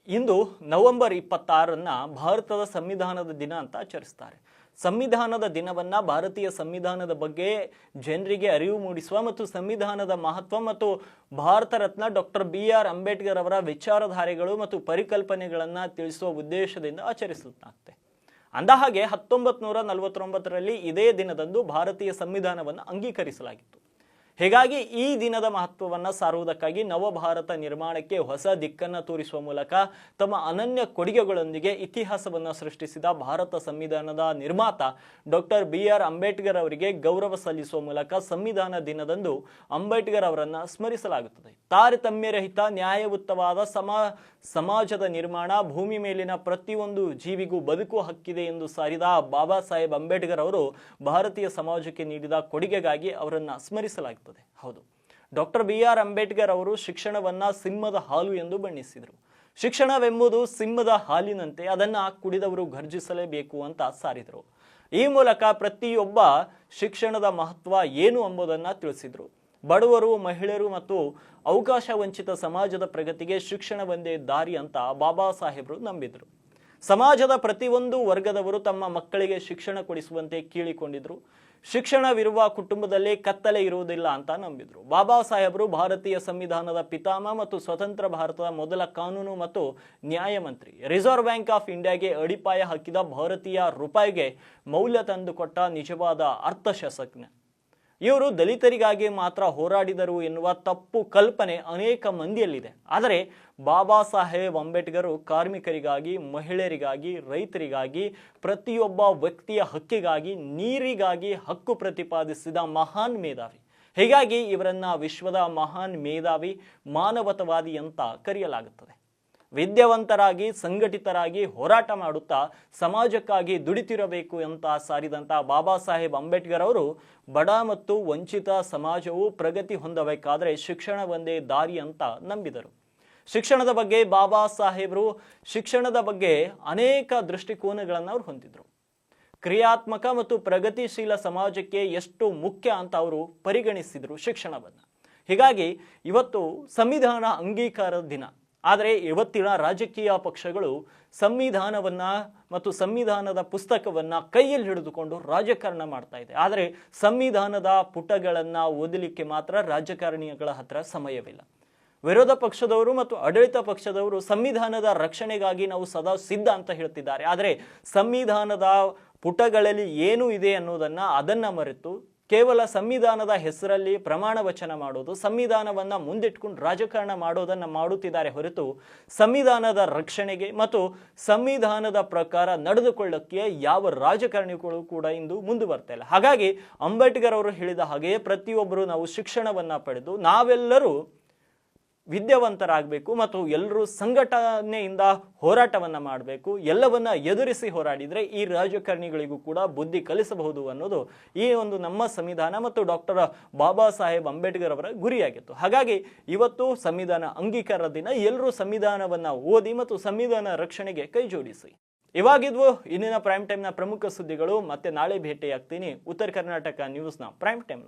ಇಂದು November 26 ಭಾರತದ ಸಂವಿಧಾನದ ದಿನ ಅಂತ ಆಚರಿಸ್ತಾರೆ. ಸಂವಿಧಾನದ ದಿನವನ್ನ ಭಾರತೀಯ ಸಂವಿಧಾನದ ಬಗ್ಗೆ ಜನರಿಗೆ ಅರಿವು ಮೂಡಿಸುವ ಮತ್ತು ಸಂವಿಧಾನದ ಮಹತ್ವ ಮತ್ತು ಭಾರತ ರತ್ನ ಡಾಕ್ಟರ್ BR ಅಂಬೇಡ್ಕರ್ ಅವರ ವಿಚಾರಧಾರೆಗಳು ಮತ್ತು ಪರಿಕಲ್ಪನೆಗಳನ್ನು ತಿಳಿಸುವ ಉದ್ದೇಶದಿಂದ ಆಚರಿಸಲಾಗುತ್ತೆ. ಅಂದಹಾಗೆ 1949ರಲ್ಲಿ ಇದೇ ದಿನದಂದು ಭಾರತೀಯ ಸಂವಿಧಾನವನ್ನು ಅಂಗೀಕರಿಸಲಾಗಿತ್ತು. ಹೀಗಾಗಿ ಈ ದಿನದ ಮಹತ್ವವನ್ನು ಸಾರುವುದಕ್ಕಾಗಿ ನವಭಾರತ ನಿರ್ಮಾಣಕ್ಕೆ ಹೊಸ ದಿಕ್ಕನ್ನು ತೋರಿಸುವ ಮೂಲಕ ತಮ್ಮ ಅನನ್ಯ ಕೊಡುಗೆಗಳೊಂದಿಗೆ ಇತಿಹಾಸವನ್ನು ಸೃಷ್ಟಿಸಿದ ಭಾರತ ಸಂವಿಧಾನದ ನಿರ್ಮಾತ ಡಾಕ್ಟರ್ BR ಅಂಬೇಡ್ಕರ್ ಅವರಿಗೆ ಗೌರವ ಸಲ್ಲಿಸುವ ಮೂಲಕ ಸಂವಿಧಾನ ದಿನದಂದು ಅಂಬೇಡ್ಕರ್ ಅವರನ್ನು ಸ್ಮರಿಸಲಾಗುತ್ತದೆ. ತಾರತಮ್ಯರಹಿತ ನ್ಯಾಯಯುತವಾದ ಸಮಾಜದ ನಿರ್ಮಾಣ, ಭೂಮಿ ಮೇಲಿನ ಪ್ರತಿಯೊಂದು ಜೀವಿಗೂ ಬದುಕು ಹಕ್ಕಿದೆ ಎಂದು ಸಾರಿದ ಬಾಬಾ ಸಾಹೇಬ್ ಅಂಬೇಡ್ಕರ್ ಅವರು ಭಾರತೀಯ ಸಮಾಜಕ್ಕೆ ನೀಡಿದ ಕೊಡುಗೆಗಾಗಿ ಅವರನ್ನು ಸ್ಮರಿಸಲಾಗುತ್ತದೆ. ಹೌದು, ಡಾಕ್ಟರ್ BR ಅಂಬೇಡ್ಕರ್ ಅವರು ಶಿಕ್ಷಣವನ್ನ ಸಿಂಹದ ಹಾಲು ಎಂದು ಬಣ್ಣಿಸಿದರು. ಶಿಕ್ಷಣವೆಂಬುದು ಸಿಂಹದ ಹಾಲಿನಂತೆ, ಅದನ್ನ ಕುಡಿದವರು ಗರ್ಜಿಸಲೇಬೇಕು ಅಂತ ಸಾರಿದರು. ಈ ಮೂಲಕ ಪ್ರತಿಯೊಬ್ಬ ಶಿಕ್ಷಣದ ಮಹತ್ವ ಏನು ಎಂಬುದನ್ನು ತಿಳಿಸಿದರು. ಬಡವರು, ಮಹಿಳೆಯರು ಮತ್ತು ಅವಕಾಶ ವಂಚಿತ ಸಮಾಜದ ಪ್ರಗತಿಗೆ ಶಿಕ್ಷಣ ಒಂದೇ ದಾರಿ ಅಂತ ಬಾಬಾ ಸಾಹೇಬರು ನಂಬಿದರು. ಸಮಾಜದ ಪ್ರತಿಯೊಂದು ವರ್ಗದವರು ತಮ್ಮ ಮಕ್ಕಳಿಗೆ ಶಿಕ್ಷಣ ಕೊಡಿಸುವಂತೆ ಕೇಳಿಕೊಂಡಿದ್ರು. ಶಿಕ್ಷಣವಿರುವ ಕುಟುಂಬದಲ್ಲಿ ಕತ್ತಲೆ ಇರುವುದಿಲ್ಲ ಅಂತ ನಂಬಿದ್ರು. ಬಾಬಾ ಸಾಹೇಬರು ಭಾರತೀಯ ಸಂವಿಧಾನದ ಪಿತಾಮಹ ಮತ್ತು ಸ್ವತಂತ್ರ ಭಾರತದ ಮೊದಲ ಕಾನೂನು ಮತ್ತು ನ್ಯಾಯಮಂತ್ರಿ. ರಿಸರ್ವ್ ಬ್ಯಾಂಕ್ ಆಫ್ ಇಂಡಿಯಾಗೆ ಅಡಿಪಾಯ ಹಾಕಿದ, ಭಾರತೀಯ ರೂಪಾಯಿಗೆ ಮೌಲ್ಯ ತಂದುಕೊಟ್ಟ ನಿಜವಾದ ಅರ್ಥಶಾಸ್ತ್ರಜ್ಞ. ಇವರು ದಲಿತರಿಗಾಗಿ ಮಾತ್ರ ಹೋರಾಡಿದರು ಎನ್ನುವ ತಪ್ಪು ಕಲ್ಪನೆ ಅನೇಕ ಮಂದಿಯಲ್ಲಿದೆ. ಆದರೆ ಬಾಬಾ ಸಾಹೇಬ್ ಅಂಬೇಡ್ಕರ್ ಕಾರ್ಮಿಕರಿಗಾಗಿ, ಮಹಿಳೆಯರಿಗಾಗಿ, ರೈತರಿಗಾಗಿ, ಪ್ರತಿಯೊಬ್ಬ ವ್ಯಕ್ತಿಯ ಹಕ್ಕಿಗಾಗಿ, ನೀರಿಗಾಗಿ ಹಕ್ಕು ಪ್ರತಿಪಾದಿಸಿದ ಮಹಾನ್ ಮೇಧಾವಿ. ಹೀಗಾಗಿ ಇವರನ್ನ ವಿಶ್ವದ ಮಹಾನ್ ಮೇಧಾವಿ, ಮಾನವತಾವಾದಿ ಅಂತ ಕರೆಯಲಾಗುತ್ತದೆ. ವಿದ್ಯಾವಂತರಾಗಿ, ಸಂಘಟಿತರಾಗಿ ಹೋರಾಟ ಮಾಡುತ್ತಾ ಸಮಾಜಕ್ಕಾಗಿ ದುಡಿತಿರಬೇಕು ಅಂತ ಸಾರಿದಂಥ ಬಾಬಾ ಸಾಹೇಬ್ ಅಂಬೇಡ್ಕರ್ ಅವರು ಬಡ ಮತ್ತು ವಂಚಿತ ಸಮಾಜವು ಪ್ರಗತಿ ಹೊಂದಬೇಕಾದರೆ ಶಿಕ್ಷಣ ಒಂದೇ ದಾರಿ ಅಂತ ನಂಬಿದರು. ಶಿಕ್ಷಣದ ಬಗ್ಗೆ ಬಾಬಾ ಸಾಹೇಬರು ಶಿಕ್ಷಣದ ಬಗ್ಗೆ ಅನೇಕ ದೃಷ್ಟಿಕೋನಗಳನ್ನು ಅವರು ಹೊಂದಿದ್ರು. ಕ್ರಿಯಾತ್ಮಕ ಮತ್ತು ಪ್ರಗತಿಶೀಲ ಸಮಾಜಕ್ಕೆ ಎಷ್ಟು ಮುಖ್ಯ ಅಂತ ಅವರು ಪರಿಗಣಿಸಿದರು ಶಿಕ್ಷಣವನ್ನು. ಹೀಗಾಗಿ ಇವತ್ತು ಸಂವಿಧಾನ ಅಂಗೀಕಾರದ ದಿನ. ಆದರೆ ಇವತ್ತಿನ ರಾಜಕೀಯ ಪಕ್ಷಗಳು ಸಂವಿಧಾನವನ್ನ ಮತ್ತು ಸಂವಿಧಾನದ ಪುಸ್ತಕವನ್ನ ಕೈಯಲ್ಲಿ ಹಿಡಿದುಕೊಂಡು ರಾಜಕಾರಣ ಮಾಡ್ತಾ ಇದೆ. ಆದರೆ ಸಂವಿಧಾನದ ಪುಟಗಳನ್ನ ಓದಲಿಕ್ಕೆ ಮಾತ್ರ ರಾಜಕಾರಣಿಗಳ ಹತ್ರ ಸಮಯವಿಲ್ಲ. ವಿರೋಧ ಪಕ್ಷದವರು ಮತ್ತು ಆಡಳಿತ ಪಕ್ಷದವರು ಸಂವಿಧಾನದ ರಕ್ಷಣೆಗಾಗಿ ನಾವು ಸದಾ ಸಿದ್ಧ ಅಂತ ಹೇಳ್ತಿದ್ದಾರೆ. ಆದರೆ ಸಂವಿಧಾನದ ಪುಟಗಳಲ್ಲಿ ಏನು ಇದೆ ಅದನ್ನ ಮರೆತು ಕೇವಲ ಸಂವಿಧಾನದ ಹೆಸರಲ್ಲಿ ಪ್ರಮಾಣ ವಚನ ಮಾಡೋದು, ಸಂವಿಧಾನವನ್ನ ಮುಂದಿಟ್ಕೊಂಡು ರಾಜಕಾರಣ ಮಾಡೋದನ್ನ ಮಾಡುತ್ತಿದ್ದಾರೆ ಹೊರತು ಸಂವಿಧಾನದ ರಕ್ಷಣೆಗೆ ಮತ್ತು ಸಂವಿಧಾನದ ಪ್ರಕಾರ ನಡೆದುಕೊಳ್ಳಕ್ಕೆ ಯಾವ ರಾಜಕಾರಣಿಗಳು ಕೂಡ ಇಂದು ಮುಂದೆ ಬರ್ತಾ ಇಲ್ಲ. ಹಾಗಾಗಿ ಅಂಬೇಡ್ಕರ್ ಅವರು ಹೇಳಿದ ಹಾಗೆಯೇ ಪ್ರತಿಯೊಬ್ಬರು ನಾವು ಶಿಕ್ಷಣವನ್ನ ಪಡೆದು ನಾವೆಲ್ಲರೂ ವಿದ್ಯಾವಂತರಾಗಬೇಕು ಮತ್ತು ಎಲ್ಲರೂ ಸಂಘಟನೆಯಿಂದ ಹೋರಾಟವನ್ನ ಮಾಡಬೇಕು. ಎಲ್ಲವನ್ನ ಎದುರಿಸಿ ಹೋರಾಡಿದ್ರೆ ಈ ರಾಜಕಾರಣಿಗಳಿಗೂ ಕೂಡ ಬುದ್ಧಿ ಕಲಿಸಬಹುದು ಅನ್ನೋದು ಈ ಒಂದು ನಮ್ಮ ಸಂವಿಧಾನ ಮತ್ತು ಡಾಕ್ಟರ್ ಬಾಬಾ ಸಾಹೇಬ್ ಅಂಬೇಡ್ಕರ್ ಅವರ ಗುರಿಯಾಗಿತ್ತು. ಹಾಗಾಗಿ ಇವತ್ತು ಸಂವಿಧಾನ ಅಂಗೀಕಾರ ದಿನ. ಎಲ್ಲರೂ ಸಂವಿಧಾನವನ್ನ ಓದಿ ಮತ್ತು ಸಂವಿಧಾನ ರಕ್ಷಣೆಗೆ ಕೈ ಜೋಡಿಸಿ. ಇವಾಗಿದ್ವು ಇಂದಿನ ಪ್ರೈಮ್ ಟೈಮ್ನ ಪ್ರಮುಖ ಸುದ್ದಿಗಳು. ಮತ್ತೆ ನಾಳೆ ಭೇಟಿಯಾಗ್ತೀನಿ ಉತ್ತರ ಕರ್ನಾಟಕ ನ್ಯೂಸ್ನ ಪ್ರೈಮ್ ಟೈಮ್.